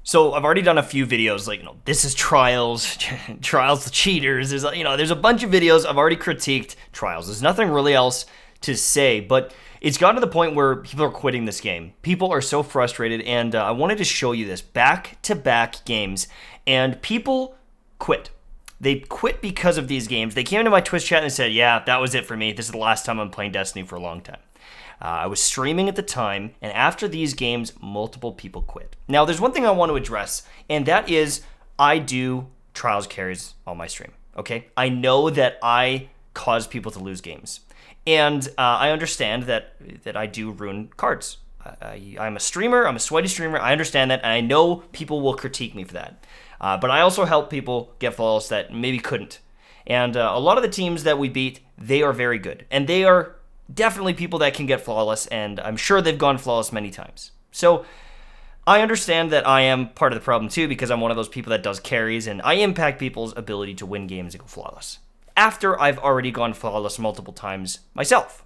So I've already done a few videos like, this is Trials, Trials the cheaters. There's a bunch of videos I've already critiqued Trials. There's nothing really else to say, but it's gotten to the point where people are quitting this game. People are so frustrated, and I wanted to show you this. Back-to-back games, and people quit. They quit because of these games. They came into my Twitch chat and said, yeah, that was it for me. This is the last time I'm playing Destiny for a long time. I was streaming at the time, and after these games, multiple people quit. Now, there's one thing I want to address, and that is I do Trials carries on my stream, okay? I know that I cause people to lose games, and I understand that I do ruin cards. I'm a streamer. I'm a sweaty streamer. I understand that, and I know people will critique me for that. But I also help people get flawless that maybe couldn't. And a lot of the teams that we beat, they are very good, and they are definitely people that can get flawless, and I'm sure they've gone flawless many times. So I understand that I am part of the problem too, because I'm one of those people that does carries, and I impact people's ability to win games and go flawless after I've already gone flawless multiple times myself.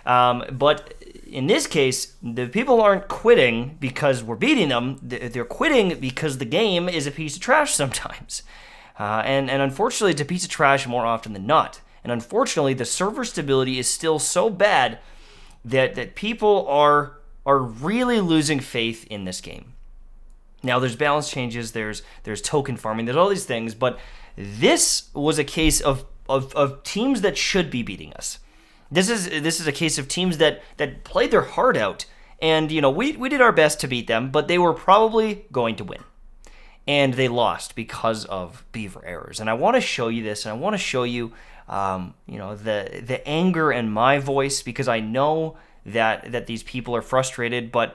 But in this case, the people aren't quitting because we're beating them. They're quitting because the game is a piece of trash sometimes. And unfortunately, it's a piece of trash more often than not. And unfortunately, the server stability is still so bad that people are really losing faith in this game. Now, there's balance changes, there's token farming, there's all these things, but this was a case of teams that should be beating us. This is a case of teams that played their heart out, and we did our best to beat them, but they were probably going to win. And they lost because of Beaver errors. And I want to show you this, and I want to show you the anger in my voice, because I know that these people are frustrated. But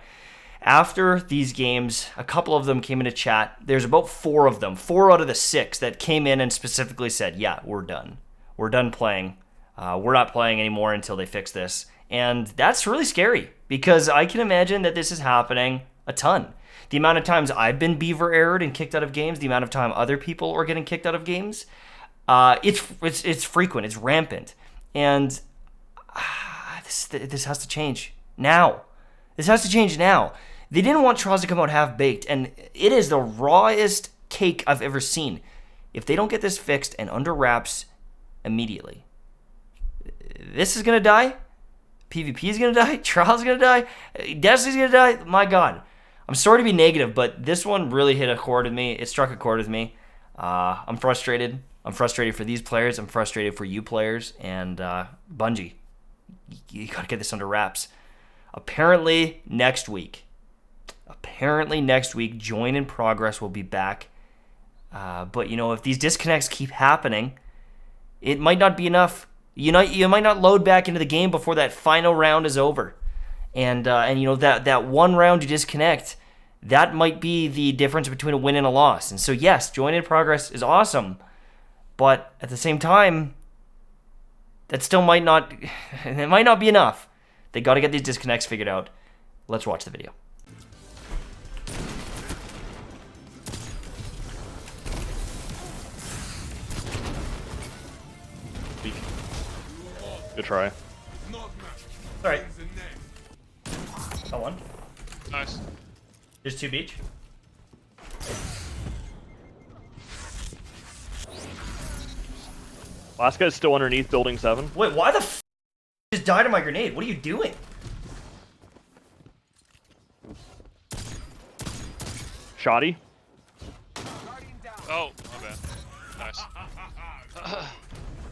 after these games, a couple of them came into chat. There's about 4 of them, 4 out of the 6 that came in and specifically said, yeah, we're done. We're done playing. We're not playing anymore until they fix this. And that's really scary, because I can imagine that this is happening a ton. The amount of times I've been Beaver errored and kicked out of games, the amount of time other people are getting kicked out of games, it's frequent, it's rampant, and this has to change now. This has to change now. They didn't want Trials to come out half-baked, and it is the rawest cake I've ever seen. If they don't get this fixed and under wraps immediately, this is gonna die. PvP is gonna die. Trials is gonna die. Destiny's gonna die. My God. I'm sorry to be negative, but this one really hit a chord with me. It struck a chord with me. I'm frustrated. I'm frustrated for these players. I'm frustrated for you players. And Bungie, you got to get this under wraps. Apparently next week, Join in Progress will be back. But, if these disconnects keep happening, it might not be enough. You might not load back into the game before that final round is over. And that one round you disconnect, that might be the difference between a win and a loss. And so yes, Join in Progress is awesome, but at the same time, that still might not be enough. They got to get these disconnects figured out. Let's watch the video. Good try. All right. Got one. Nice. There's 2 beach. Last guy's still underneath building 7. Wait, why the f just died of my grenade? What are you doing? Shoddy. Oh, my bad. Nice.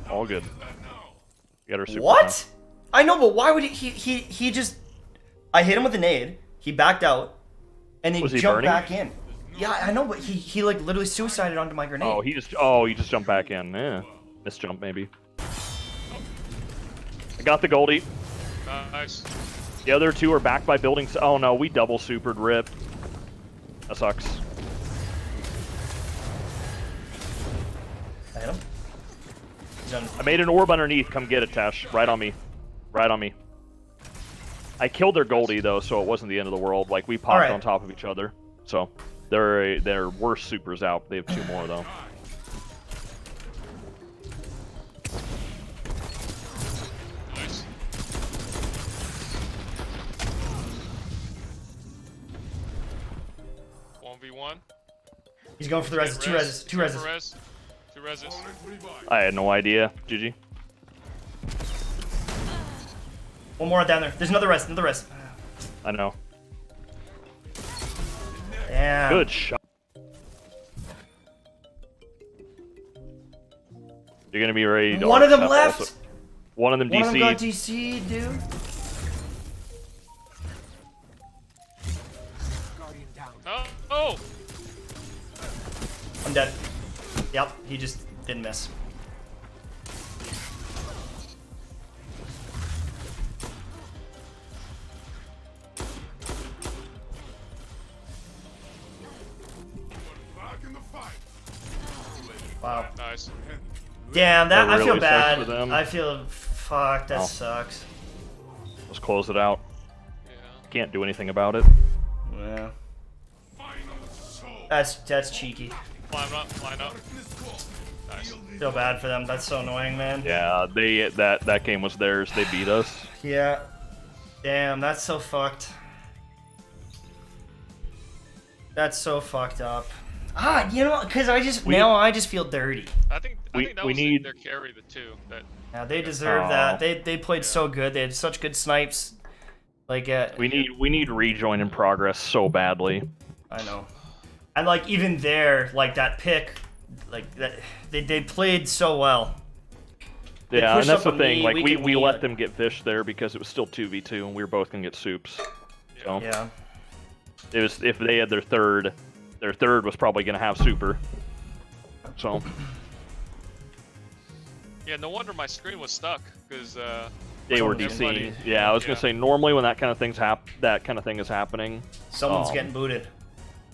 All good. You got her super. What? I know, but why would he just... I hit him with a nade, he backed out, and then Was he jumped burning? back in. Yeah, I know, but he like literally suicided onto my grenade. Oh, he just jumped back in. Yeah. Missed jump maybe. I got the Goldie. Nice. The other 2 are back by buildings. Oh no, we double supered rip. That sucks. I hit him. He's on... I made an orb underneath. Come get it, Tash. Right on me. Right on me. I killed their Goldie though, so it wasn't the end of the world. Like we popped Alright. on top of each other. So their worst supers out. They have 2 more though. Nice. one. He's going for the res. Two reses. Two Res. reses. Two reses. I had no idea. GG. One more down there. There's another res. Another res. I know. Damn. Good shot. You're gonna be ready to One of them accept left. also. One of them One of them got DC. DC'd, dude. Oh, oh! I'm dead. Yep, he just didn't miss. Wow. Nice. Damn, that That I feel really sucks for bad. them. I feel fuck. That Oh. sucks. Let's close it out. Yeah. Can't do anything about it. Yeah. That's cheeky. Line up, line up. Nice. Feel bad for them. That's so annoying, man. Yeah, that game was theirs. They beat us. Yeah. Damn, that's so fucked. That's so fucked up. Ah, you know, because I just feel dirty. I think that we was need- their carry, the two. That Yeah, they deserve Oh. that. They played so good. They had such good snipes. Like We need rejoin in progress so badly. I know. And like even there, like that pick, like that they played so well. They Yeah, and pushed that's up the on thing. me, Like we we, can we lead. let them get fish there because it was still 2v2 and we were both gonna get soups. So Yeah. it was if they had their third was probably gonna have super. So yeah, no wonder my screen was stuck because they were Everybody- DCing. Yeah, I was gonna Yeah. say normally when that kind of thing is happening. Someone's getting booted.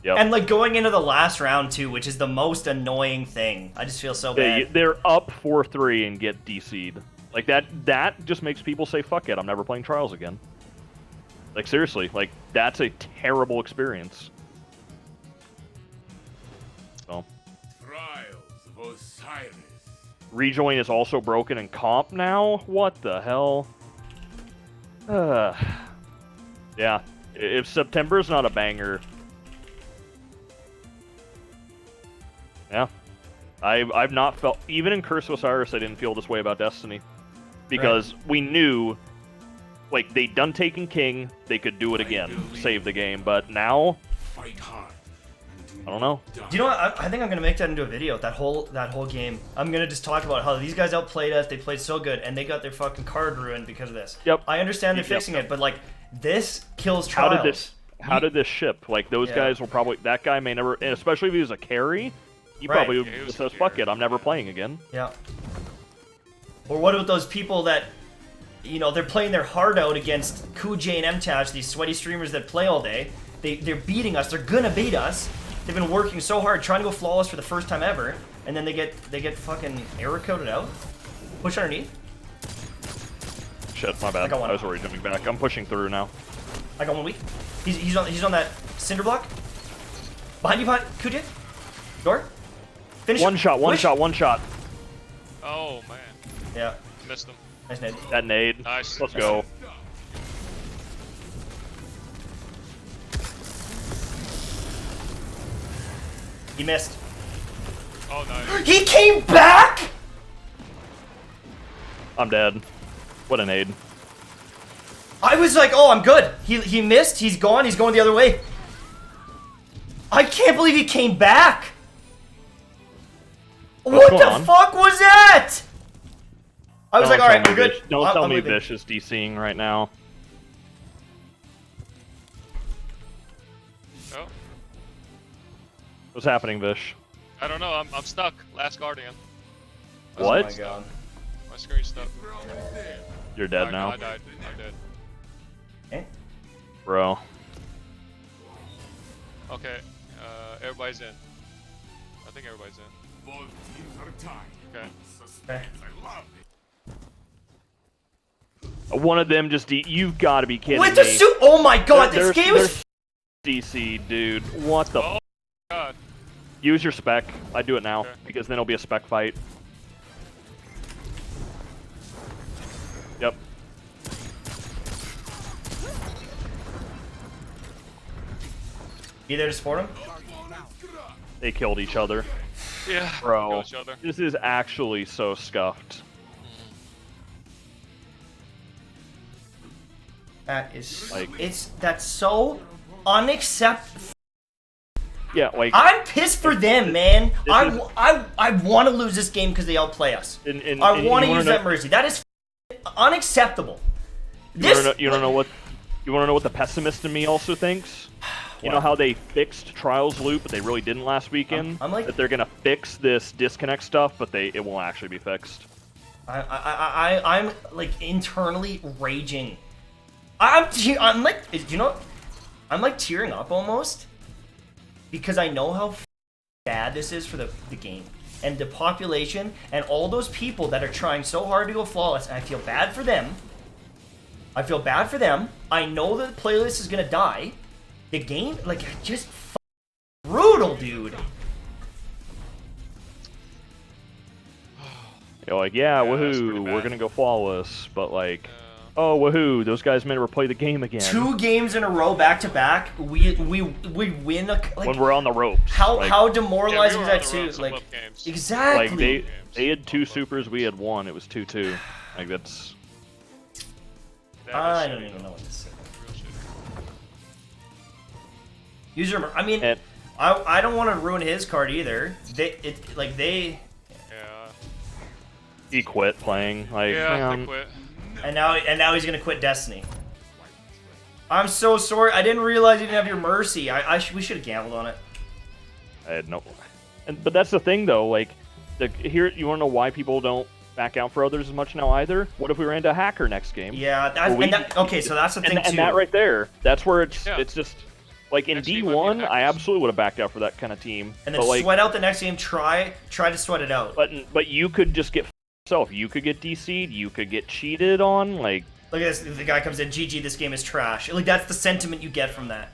Yep. And like going into the last round too, which is the most annoying thing. I just feel so bad. They're up 4-3 and get DC'd. Like that just makes people say fuck it, I'm never playing Trials again. Like seriously, like that's a terrible experience. So Trials of Osiris. Rejoin is also broken in comp now? What the hell? Yeah. If September's not a banger. Yeah. I've not felt even in Curse of Osiris I didn't feel this way about Destiny. Because we knew like they'd done taking King, they could do it again, save the game, but now Fight hard. I don't know. Do you know what? I think I'm gonna make that into a video. That whole game. I'm gonna just talk about how these guys outplayed us. They played so good, and they got their fucking card ruined because of this. Yep. I understand they're Yep. fixing it, but like this kills How Trials. did this ship? Like those Yeah. guys will probably that guy may never, and especially if he was a carry, he Right. probably Yeah, he was just a says fuck carry. it, I'm never playing again. Yeah. Or what about those people that, you know, they're playing their heart out against Kuj and MTash, these sweaty streamers that play all day. They're beating us. They're gonna beat us. They've been working so hard, trying to go flawless for the first time ever, and then they get fucking error coded out. Push underneath. Shit, my bad. got one. I was already jumping back. I'm pushing through now. I got one weak. He's on that cinder block. Behind you, Kuj. Door. Finish. One shot, one Wish. shot, one shot. oh man, Yeah. missed him. Nice nade. That nade. Nice. Let's go. He missed. Oh nice. He came back. I'm dead. What a nade. I was like, oh, I'm good. He missed. He's gone. He's going the other way. I can't believe he came back. What going the on? fuck was that? I was Don't like, all right, tell we're me good. Vish- Don't I'm tell me leaving. Vish is DCing right now. Oh, What's happening, Vish? I don't know. I'm stuck. Last Guardian. What? Oh my god. My screen's stuck. You're dead I now, died. I'm dead. Eh? bro. Okay. Everybody's in. I think everybody's in. Both teams are tied. Okay. Suspense. I love it. One of them just you've got to be kidding With the me. suit. Oh my god, this game is. DC, dude. What the? Oh god. Use your spec. I do it now Okay. because then it'll be a spec fight. Yep. You there to support him? They killed each other. Yeah. Bro, Kill each other. this is actually so scuffed. That is Like- that's so unacceptable. Yeah, like, I'm pissed for them, man. This is- I want to lose this game because they outplay us. and I want to you use wanna that mercy. That is unacceptable. know, you wanna know what the pessimist in me also thinks? You know What? how they fixed Trials Loop, but they really didn't last weekend? I'm like- that they're gonna fix this disconnect stuff, but it won't actually be fixed. I'm like internally raging. I'm like, you know, I'm like tearing up almost because I know how bad this is for the game and the population and all those people that are trying so hard to go flawless. And I feel bad for them. I know that the playlist is gonna die. The game, like, just brutal, dude. You're like, yeah, Yeah, that's woohoo, pretty we're bad. gonna go flawless, but like, oh, woohoo, those guys may never play the game again. 2 games in a row, back to back. We win a, like, when we're on the ropes. how like, how Yeah, demoralizing we is were on that the too? ropes in Like, both games. exactly. like they had 2 supers, we had 1. It was 2-2. Like that's That is I shitty, don't even though. know what to say. Real shitty. User, I mean, and I don't want to ruin his card either. They Yeah. he quit playing. Like, Yeah, man, they quit. and now he's gonna quit Destiny. I'm so sorry. I didn't realize you didn't have your mercy. We should have gambled on it. I had no. But that's the thing though. Like, here you want to know why people don't back out for others as much now either? What if we ran into Hacker next game? Yeah. Okay, so that's the thing too. And that right there, that's where it's Yeah. it's just like in Next game D1, might be I Hackers. absolutely would have backed out for that kind of team. And then but like, sweat out the next game. Try to sweat it out. but you could just get yourself. You could get DC'd. You could get cheated on. Like, Look at this. The guy comes in. GG. This game is trash. Like, that's the sentiment you get from that.